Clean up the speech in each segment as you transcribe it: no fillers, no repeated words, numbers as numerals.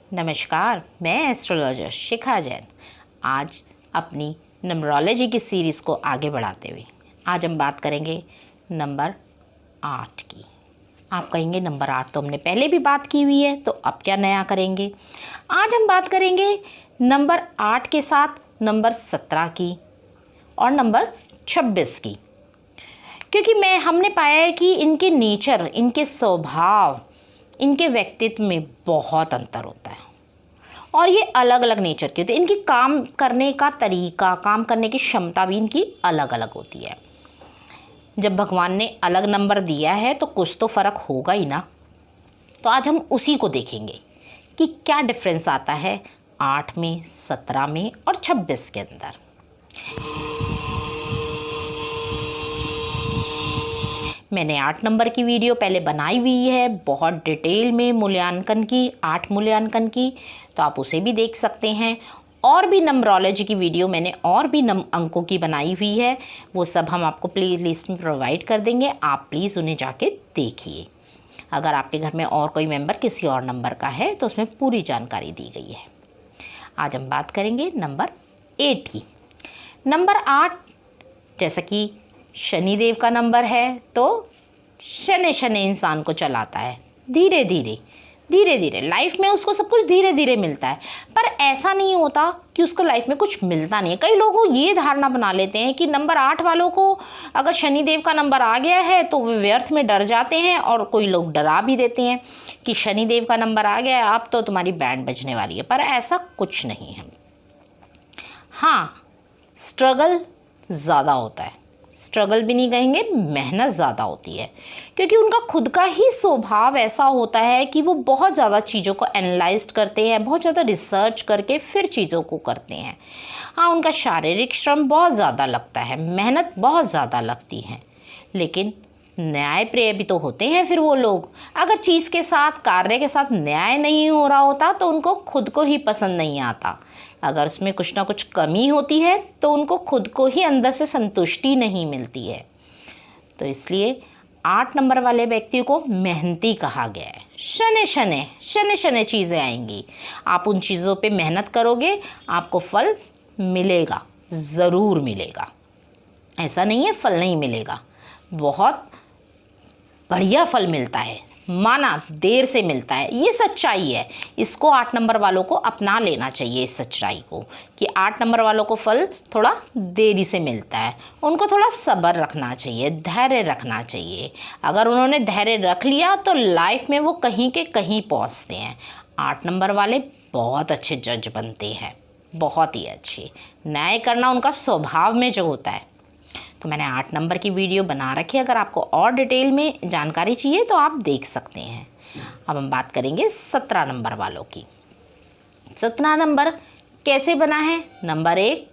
नमस्कार, मैं एस्ट्रोलॉजर शिखा जैन। आज अपनी नंबरोलॉजी की सीरीज़ को आगे बढ़ाते हुए आज हम बात करेंगे नंबर 8 की। आप कहेंगे नंबर 8 तो हमने पहले भी बात की हुई है, तो अब क्या नया करेंगे। आज हम बात करेंगे नंबर 8 के साथ नंबर 17 की और नंबर 26 की, क्योंकि हमने पाया है कि इनके नेचर, इनके स्वभाव, इनके व्यक्तित्व में बहुत अंतर होता है और ये अलग अलग नेचर के होते हैं। इनकी काम करने का तरीका, काम करने की क्षमता भी इनकी अलग अलग होती है। जब भगवान ने अलग नंबर दिया है तो कुछ तो फ़र्क होगा ही ना। तो आज हम उसी को देखेंगे कि क्या डिफरेंस आता है 8 में, 17 में और 26 के अंदर। मैंने 8 नंबर की वीडियो पहले बनाई हुई है, बहुत डिटेल में मूल्यांकन की, 8 मूल्यांकन की, तो आप उसे भी देख सकते हैं। और भी नंबरोलॉजी की वीडियो मैंने और भी अंकों की बनाई हुई है, वो सब हम आपको प्ले लिस्ट में प्रोवाइड कर देंगे। आप प्लीज़ उन्हें जाके देखिए। अगर आपके घर में और कोई मेंबर किसी और नंबर का है तो उसमें पूरी जानकारी दी गई है। आज हम बात करेंगे नंबर 8 की। नंबर 8 जैसा कि शनिदेव का नंबर है, तो शनि इंसान को चलाता है धीरे धीरे लाइफ में उसको सब कुछ धीरे धीरे मिलता है। पर ऐसा नहीं होता कि उसको लाइफ में कुछ मिलता नहीं है। कई लोग ये धारणा बना लेते हैं कि नंबर 8 वालों को अगर शनिदेव का नंबर आ गया है तो वे व्यर्थ में डर जाते हैं, और कोई लोग डरा भी देते हैं कि शनिदेव का नंबर आ गया है, अब तो तुम्हारी बैंड बजने वाली है। पर ऐसा कुछ नहीं है। हाँ, स्ट्रगल ज़्यादा होता है, स्ट्रगल भी नहीं कहेंगे, मेहनत ज़्यादा होती है, क्योंकि उनका खुद का ही स्वभाव ऐसा होता है कि वो बहुत ज़्यादा चीज़ों को एनालाइज करते हैं, बहुत ज़्यादा रिसर्च करके फिर चीज़ों को करते हैं। हाँ, उनका शारीरिक श्रम बहुत ज़्यादा लगता है, मेहनत बहुत ज़्यादा लगती है, लेकिन न्यायप्रिय भी तो होते हैं। फिर वो लोग अगर चीज़ के साथ, कार्य के साथ न्याय नहीं हो रहा होता तो उनको खुद को ही पसंद नहीं आता। अगर उसमें कुछ ना कुछ कमी होती है तो उनको खुद को ही अंदर से संतुष्टि नहीं मिलती है। तो इसलिए 8 नंबर वाले व्यक्ति को मेहनती कहा गया है। शनि चीज़ें आएंगी, आप उन चीज़ों पे मेहनत करोगे, आपको फल मिलेगा, ज़रूर मिलेगा। ऐसा नहीं है फल नहीं मिलेगा, बहुत बढ़िया फल मिलता है, माना देर से मिलता है। ये सच्चाई है, इसको 8 नंबर वालों को अपना लेना चाहिए, इस सच्चाई को, कि 8 नंबर वालों को फल थोड़ा देरी से मिलता है। उनको थोड़ा सब्र रखना चाहिए, धैर्य रखना चाहिए। अगर उन्होंने धैर्य रख लिया तो लाइफ में वो कहीं के कहीं पहुंचते हैं। 8 नंबर वाले बहुत अच्छे जज बनते हैं, बहुत ही अच्छे। न्याय करना उनका स्वभाव में जो होता है। तो मैंने 8 नंबर की वीडियो बना रखी है, अगर आपको और डिटेल में जानकारी चाहिए तो आप देख सकते हैं। अब हम बात करेंगे 17 नंबर वालों की। 17 नंबर कैसे बना है? नंबर 1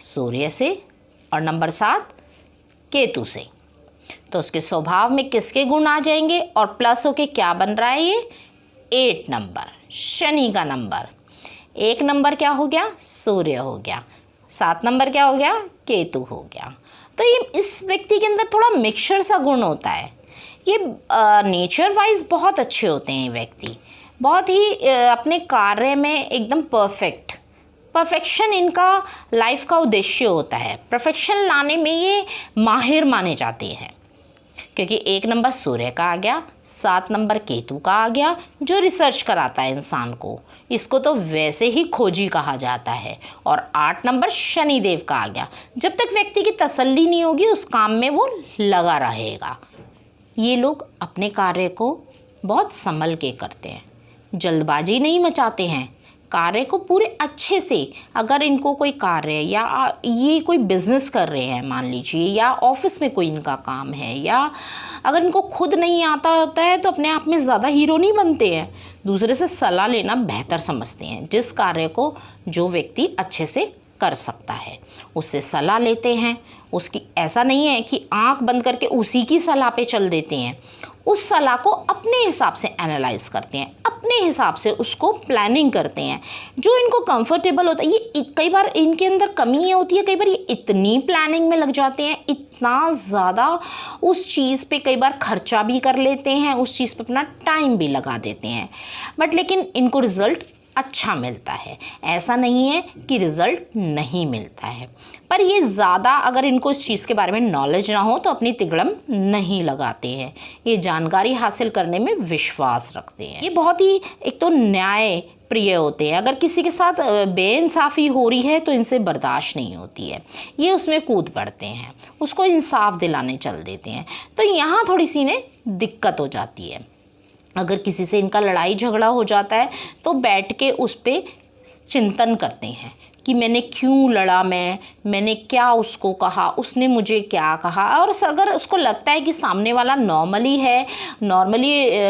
सूर्य से और नंबर 7 केतु से। तो उसके स्वभाव में किसके गुण आ जाएंगे और प्लस होके क्या बन रहा है? ये 8 नंबर, शनि का नंबर। 1 नंबर क्या हो गया? सूर्य हो गया। 7 नंबर क्या हो गया? केतु हो गया। तो ये इस व्यक्ति के अंदर थोड़ा मिक्सचर सा गुण होता है। ये नेचर वाइज बहुत अच्छे होते हैं। ये व्यक्ति बहुत ही अपने कार्य में एकदम परफेक्शन इनका लाइफ का उद्देश्य होता है। परफेक्शन लाने में ये माहिर माने जाते हैं, क्योंकि 1 नंबर सूर्य का आ गया, 7 नंबर केतु का आ गया, जो रिसर्च कराता है इंसान को, इसको तो वैसे ही खोजी कहा जाता है। और 8 नंबर शनिदेव का आ गया। जब तक व्यक्ति की तसल्ली नहीं होगी उस काम में वो लगा रहेगा। ये लोग अपने कार्य को बहुत संभल के करते हैं, जल्दबाजी नहीं मचाते हैं, कार्य को पूरे अच्छे से। अगर इनको कोई कार्य या ये कोई बिज़नेस कर रहे हैं मान लीजिए, या ऑफिस में कोई इनका काम है, या अगर इनको खुद नहीं आता होता है तो अपने आप में ज़्यादा हीरो नहीं बनते हैं, दूसरे से सलाह लेना बेहतर समझते हैं। जिस कार्य को जो व्यक्ति अच्छे से कर सकता है उससे सलाह लेते हैं। उसकी ऐसा नहीं है कि आंख बंद करके उसी की सलाह पे चल देते हैं, उस सलाह को अपने हिसाब से एनालाइज करते हैं, अपने हिसाब से उसको प्लानिंग करते हैं, जो इनको कंफर्टेबल होता है। ये कई बार इनके अंदर कमी ये होती है, कई बार ये इतनी प्लानिंग में लग जाते हैं, इतना ज़्यादा उस चीज़ पे कई बार खर्चा भी कर लेते हैं, उस चीज़ पे अपना टाइम भी लगा देते हैं, बट लेकिन इनको रिज़ल्ट अच्छा मिलता है। ऐसा नहीं है कि रिज़ल्ट नहीं मिलता है, पर ये ज़्यादा अगर इनको इस चीज़ के बारे में नॉलेज ना हो तो अपनी तिगड़म नहीं लगाते हैं। ये जानकारी हासिल करने में विश्वास रखते हैं। ये बहुत ही एक तो न्याय प्रिय होते हैं। अगर किसी के साथ बेइंसाफ़ी हो रही है तो इनसे बर्दाश्त नहीं होती है, ये उसमें कूद पड़ते हैं, उसको इंसाफ दिलाने चल देते हैं। तो यहाँ थोड़ी सी इन्हें दिक्कत हो जाती है। अगर किसी से इनका लड़ाई झगड़ा हो जाता है तो बैठ के उस पर चिंतन करते हैं कि मैंने क्यों लड़ा, मैंने क्या उसको कहा, उसने मुझे क्या कहा। और अगर उसको लगता है कि सामने वाला नॉर्मली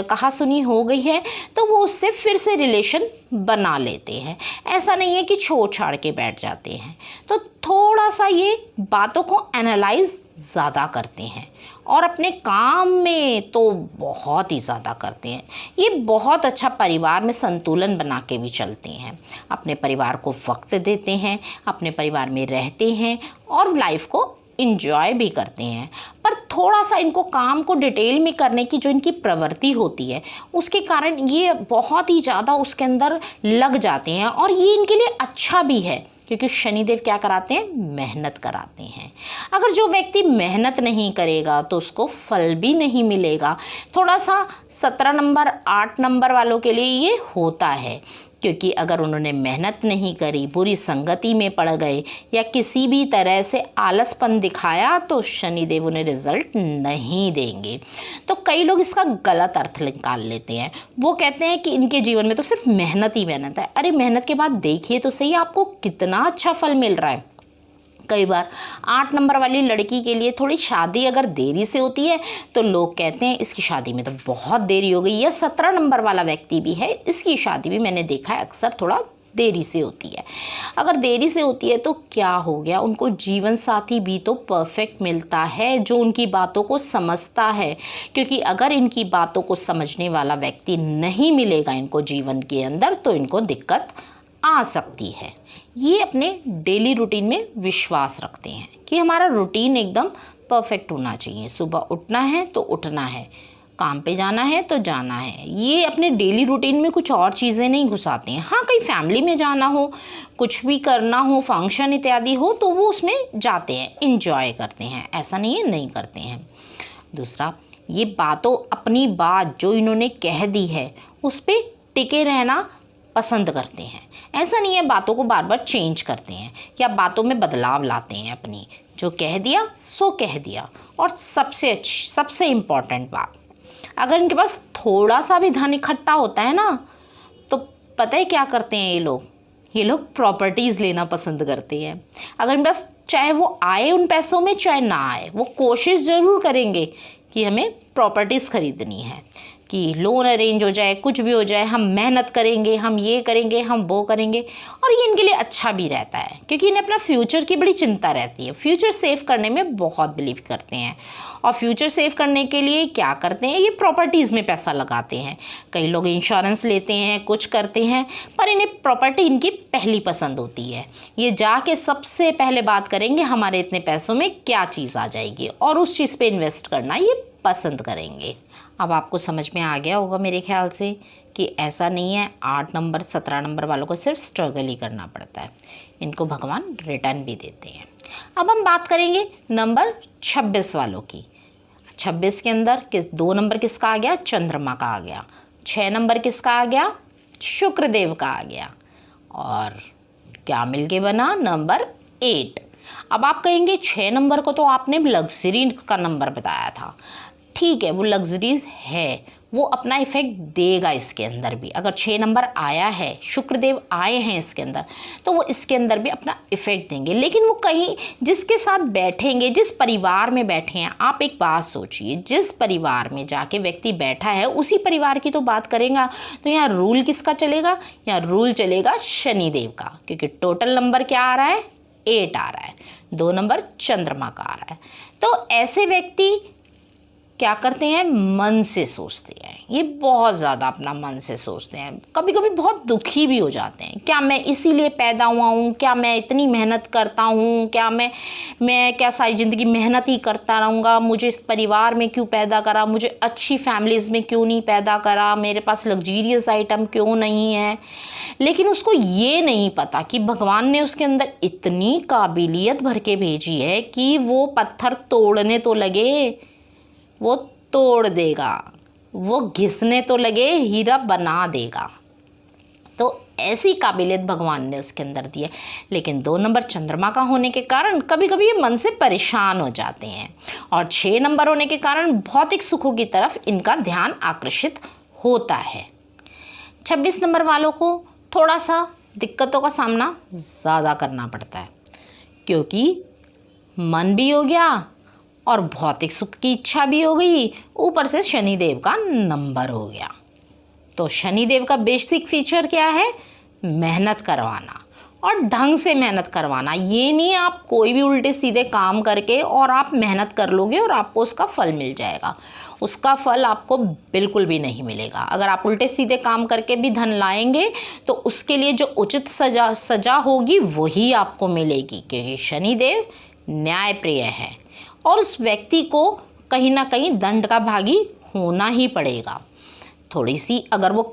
कहा सुनी हो गई है तो वो उससे फिर से रिलेशन बना लेते हैं। ऐसा नहीं है कि छोड़ छाड़ के बैठ जाते हैं। तो थोड़ा सा ये बातों को एनालाइज ज़्यादा करते हैं और अपने काम में तो बहुत ही ज़्यादा करते हैं। ये बहुत अच्छा परिवार में संतुलन बना के भी चलते हैं, अपने परिवार को वक्त देते हैं, अपने परिवार में रहते हैं और लाइफ को इंजॉय भी करते हैं। पर थोड़ा सा इनको काम को डिटेल में करने की जो इनकी प्रवृत्ति होती है उसके कारण ये बहुत ही ज़्यादा उसके अंदर लग जाते हैं। और ये इनके लिए अच्छा भी है क्योंकि शनिदेव क्या कराते हैं, मेहनत कराते हैं। अगर जो व्यक्ति मेहनत नहीं करेगा तो उसको फल भी नहीं मिलेगा। थोड़ा सा 17 नंबर 8 नंबर वालों के लिए ये होता है, क्योंकि अगर उन्होंने मेहनत नहीं करी, बुरी संगति में पड़ गए या किसी भी तरह से आलसपन दिखाया तो शनिदेव उन्हें रिजल्ट नहीं देंगे। तो कई लोग इसका गलत अर्थ निकाल लेते हैं। वो कहते हैं कि इनके जीवन में तो सिर्फ मेहनत ही मेहनत है। अरे मेहनत के बाद देखिए तो सही आपको कितना अच्छा फल मिल रहा है। कई बार 8 नंबर वाली लड़की के लिए थोड़ी शादी अगर देरी से होती है तो लोग कहते हैं इसकी शादी में तो बहुत देरी हो गई। या 17 नंबर वाला व्यक्ति भी है, इसकी शादी भी मैंने देखा है अक्सर थोड़ा देरी से होती है। अगर देरी से होती है तो क्या हो गया, उनको जीवन साथी भी तो परफेक्ट मिलता है जो उनकी बातों को समझता है। क्योंकि अगर इनकी बातों को समझने वाला व्यक्ति नहीं मिलेगा इनको जीवन के अंदर तो इनको दिक्कत आ सकती है। ये अपने डेली रूटीन में विश्वास रखते हैं कि हमारा रूटीन एकदम परफेक्ट होना चाहिए। सुबह उठना है तो उठना है, काम पे जाना है तो जाना है। ये अपने डेली रूटीन में कुछ और चीज़ें नहीं घुसाते हैं। हाँ, कहीं फैमिली में जाना हो, कुछ भी करना हो, फंक्शन इत्यादि हो तो वो उसमें जाते हैं, इंजॉय करते हैं। ऐसा नहीं है नहीं करते हैं। दूसरा, ये अपनी बात जो इन्होंने कह दी है उस पर टिके रहना पसंद करते हैं। ऐसा नहीं है बातों को बार बार चेंज करते हैं या बातों में बदलाव लाते हैं। अपनी जो कह दिया सो कह दिया। और सबसे इम्पॉर्टेंट बात, अगर इनके पास थोड़ा सा भी धन इकट्ठा होता है ना तो पता है क्या करते हैं ये लोग प्रॉपर्टीज़ लेना पसंद करते हैं। अगर इनके पास चाहे वो आए उन पैसों में चाहे ना आए, वो कोशिश ज़रूर करेंगे कि हमें प्रॉपर्टीज़ खरीदनी है, कि लोन अरेंज हो जाए, कुछ भी हो जाए, हम मेहनत करेंगे, हम ये करेंगे, हम वो करेंगे। और ये इनके लिए अच्छा भी रहता है क्योंकि इन्हें अपना फ्यूचर की बड़ी चिंता रहती है। फ्यूचर सेव करने में बहुत बिलीव करते हैं और फ्यूचर सेव करने के लिए क्या करते हैं, ये प्रॉपर्टीज़ में पैसा लगाते हैं। कई लोग इंश्योरेंस लेते हैं, कुछ करते हैं, पर इन्हें प्रॉपर्टी इनकी पहली पसंद होती है। ये जाके सबसे पहले बात करेंगे हमारे इतने पैसों में क्या चीज़ आ जाएगी और उस चीज़ पे इन्वेस्ट करना ये पसंद करेंगे। अब आपको समझ में आ गया होगा मेरे ख्याल से कि ऐसा नहीं है 8 नंबर 17 नंबर वालों को सिर्फ स्ट्रगल ही करना पड़ता है, इनको भगवान रिटर्न भी देते हैं। अब हम बात करेंगे नंबर 26 वालों की। 26 के अंदर 2 नंबर किसका आ गया, चंद्रमा का आ गया। 6 नंबर किसका आ गया, शुक्रदेव का आ गया। और क्या मिलके बना, नंबर 8। अब आप कहेंगे 6 नंबर को तो आपने लग्जरी का नंबर बताया था। ठीक है, वो लग्जरीज है, वो अपना इफेक्ट देगा इसके अंदर भी। अगर 6 नंबर आया है, शुक्रदेव आए हैं इसके अंदर, तो वो इसके अंदर भी अपना इफेक्ट देंगे। लेकिन वो कहीं जिसके साथ बैठेंगे, जिस परिवार में बैठे हैं, आप एक बात सोचिए, जिस परिवार में जाके व्यक्ति बैठा है उसी परिवार की तो बात करेगा। तो यहाँ रूल किसका चलेगा, यहाँ रूल चलेगा शनिदेव का, क्योंकि टोटल नंबर क्या आ रहा है, 8 आ रहा है। 2 नंबर चंद्रमा का आ रहा है। तो ऐसे व्यक्ति क्या करते हैं, मन से सोचते हैं। ये बहुत ज़्यादा अपना मन से सोचते हैं, कभी कभी बहुत दुखी भी हो जाते हैं। क्या मैं इसीलिए पैदा हुआ हूँ, क्या मैं इतनी मेहनत करता हूँ, क्या मैं क्या सारी ज़िंदगी मेहनत ही करता रहूँगा, मुझे इस परिवार में क्यों पैदा करा, मुझे अच्छी फैमिलीज़ में क्यों नहीं पैदा करा, मेरे पास लग्जीरियस आइटम क्यों नहीं है। लेकिन उसको ये नहीं पता कि भगवान ने उसके अंदर इतनी काबिलियत भर के भेजी है कि वो पत्थर तोड़ने तो लगे वो तोड़ देगा, वो घिसने तो लगे हीरा बना देगा। तो ऐसी काबिलियत भगवान ने उसके अंदर दी है। लेकिन 2 नंबर चंद्रमा का होने के कारण कभी कभी ये मन से परेशान हो जाते हैं, और 6 नंबर होने के कारण भौतिक सुखों की तरफ इनका ध्यान आकर्षित होता है। 26 नंबर वालों को थोड़ा सा दिक्कतों का सामना ज़्यादा करना पड़ता है, क्योंकि मन भी हो गया और भौतिक सुख की इच्छा भी हो गई, ऊपर से शनिदेव का नंबर हो गया। तो शनिदेव का बेसिक फीचर क्या है, मेहनत करवाना, और ढंग से मेहनत करवाना। ये नहीं आप कोई भी उल्टे सीधे काम करके और आप मेहनत कर लोगे और आपको उसका फल मिल जाएगा। उसका फल आपको बिल्कुल भी नहीं मिलेगा। अगर आप उल्टे सीधे काम करके भी धन लाएंगे तो उसके लिए जो उचित सजा होगी वही आपको मिलेगी, क्योंकि शनिदेव न्यायप्रिय है और उस व्यक्ति को कहीं ना कहीं दंड का भागी होना ही पड़ेगा। थोड़ी सी अगर वो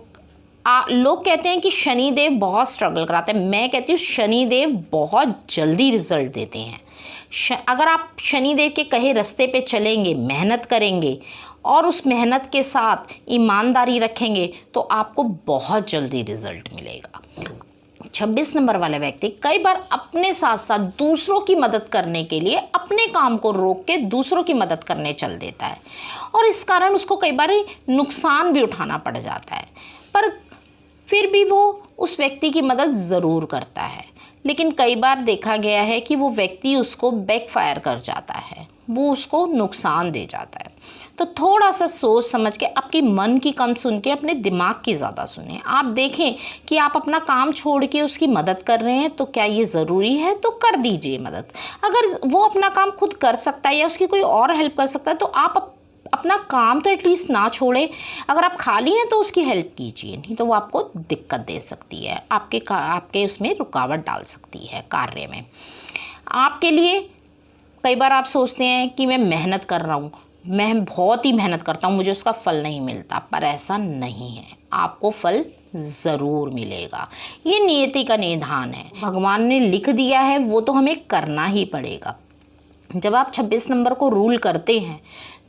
लोग कहते हैं कि शनिदेव बहुत स्ट्रगल कराते हैं, मैं कहती हूँ शनिदेव बहुत जल्दी रिजल्ट देते हैं। अगर आप शनिदेव के कहे रास्ते पे चलेंगे, मेहनत करेंगे और उस मेहनत के साथ ईमानदारी रखेंगे तो आपको बहुत जल्दी रिजल्ट मिलेगा। 26 नंबर वाला व्यक्ति कई बार अपने साथ साथ दूसरों की मदद करने के लिए अपने काम को रोक के दूसरों की मदद करने चल देता है, और इस कारण उसको कई बार नुकसान भी उठाना पड़ जाता है, पर फिर भी वो उस व्यक्ति की मदद ज़रूर करता है। लेकिन कई बार देखा गया है कि वो व्यक्ति उसको बैकफायर कर जाता है, वो उसको नुकसान दे जाता है। तो थोड़ा सा सोच समझ के, आपकी मन की कम सुन के अपने दिमाग की ज़्यादा सुने। आप देखें कि आप अपना काम छोड़ के उसकी मदद कर रहे हैं तो क्या ये ज़रूरी है, तो कर दीजिए मदद। अगर वो अपना काम खुद कर सकता है या उसकी कोई और हेल्प कर सकता है तो आप अपना काम तो एटलीस्ट ना छोड़े। अगर आप खाली हैं तो उसकी हेल्प कीजिए, नहीं तो वो आपको दिक्कत दे सकती है, आपके उसमें रुकावट डाल सकती है कार्य में। आपके लिए कई बार आप सोचते हैं कि मैं मेहनत कर रहा हूँ, मैं बहुत ही मेहनत करता हूँ, मुझे उसका फल नहीं मिलता, पर ऐसा नहीं है, आपको फल ज़रूर मिलेगा। ये नियति का निधान है, भगवान ने लिख दिया है वो तो हमें करना ही पड़ेगा। जब आप 26 नंबर को रूल करते हैं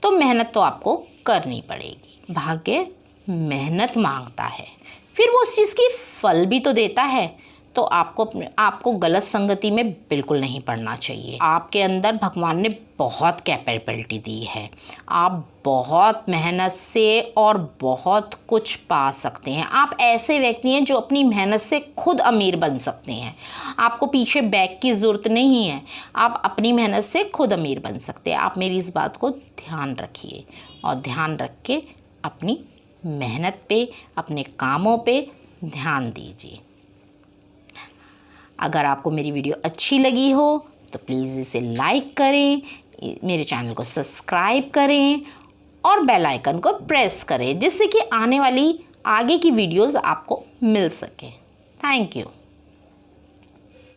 तो मेहनत तो आपको करनी पड़ेगी। भाग्य मेहनत मांगता है, फिर वो उस चीज़ की फल भी तो देता है। तो आपको गलत संगति में बिल्कुल नहीं पड़ना चाहिए। आपके अंदर भगवान ने बहुत कैपेबिलिटी दी है, आप बहुत मेहनत से और बहुत कुछ पा सकते हैं। आप ऐसे व्यक्ति हैं जो अपनी मेहनत से खुद अमीर बन सकते हैं, आपको पीछे बैग की ज़रूरत नहीं है, आप अपनी मेहनत से खुद अमीर बन सकते हैं। आप मेरी इस बात को ध्यान रखिए और ध्यान रख के अपनी मेहनत पे, अपने कामों पे ध्यान दीजिए। अगर आपको मेरी वीडियो अच्छी लगी हो तो प्लीज़ इसे लाइक करें, मेरे चैनल को सब्सक्राइब करें और बेल आइकन को प्रेस करें, जिससे कि आने वाली आगे की वीडियोस आपको मिल सके। Thank you.